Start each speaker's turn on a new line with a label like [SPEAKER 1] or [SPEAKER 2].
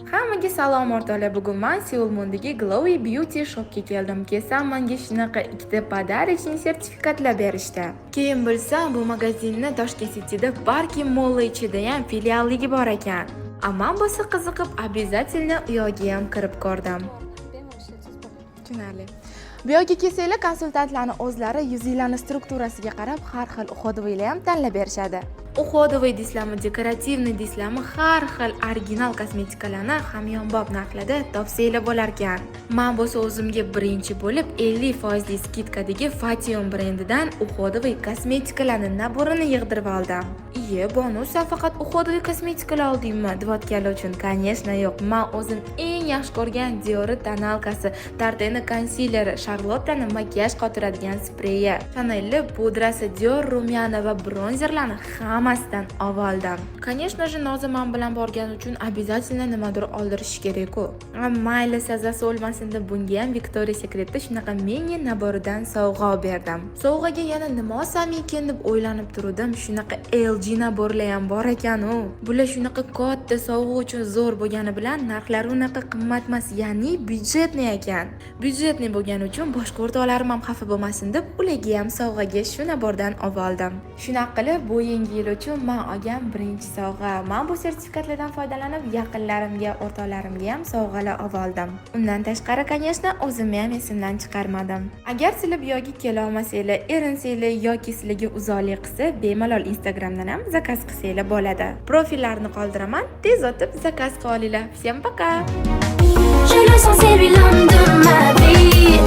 [SPEAKER 1] Hammaga salom o'rtoqlar. Bugun men Seoul Mondagi Glowy Beauty Shopga keldim. Kelsam menga shunaqa ikkita podarочный sertifikatlar berishdi. Keyin bilsam, bu magazinni Toshkent Cityda Barki Mall ichida ham filialligi bor ekan. Men bo'lsa qiziqib, обязательно u yoqga ham kirib ko'rdim. Tushunarli. Bu yoqqa kelsanglar, konsultantlarning o'zlari yuzinglarning strukturasiga qarab har xil uходовыйlar ham tanlab berishadi. Uходовый deysizlarmi, dekorativniy deysizlarmi, har xil original kosmetikalarni hamyonbop narxlarda topsanglar bo'lar ekan. Men bo'lsa o'zimga birinchi bo'lib 50% skidkadagi Fation brendidan uходовый kosmetikalarning naborini yig'dirib oldim. Iye, Bonu, sen faqat uходовый kosmetikalar oldingmi? Debotganlar uchun, конечно, yo'q. Men o'zim eng yaxshi ko'rgan Dior tonalkasi, Tartene konsileri, Charlotte'ni makiyaj qotiradigan spreyi, Chanel pudrasi, Dior rumyani va bronzerlarni hammasidan oldim. Конечно же, Nozaman bilan borgani uchun обязательно nimadir oldirish kerak-ku. Mayli, sazasi o'lmasin deb bunga ham Victoria's Secret'da shunaqa mini naboridan sovg'a berdim. Sovg'aga yana nima olsam ekan deb o'ylanib turdim. Shunaqa LG naborlar ham bor ekan-u. Bular shunaqa katta sovg'a uchun zo'r bo'lgani bilan narxlari unaqa qimmat emas, ya'ni byudjetniy ekan. Byudjetniy bo'lgani uchun boshqa o'rtoqlarim ham xafa bo'lmasin deb ularga ham sovg'aga shu nabordan oldim. Shunaqa qilib, bu yangi yil uchun men olgan birinchi sovg'a. Men bu sertifikatlardan foydalanib, yaqinlarimga, o'rtoqlarimga ham sovg'alar oldim. Undan tashqari, конечно, o'zimni ham esimdan chiqarmadim. Agar sizlar bu yoqqa kela olmasanglar, erinsanglar yoki sizlarga uzoqlik qilsa, bemalol Instagramdan ham zakaz qilsanglar bo'ladi. Profillarni qoldiraman, tez o'tib zakaz qilib olinglar. Всем пока. Je le sens, c'est lui l'homme de ma vie.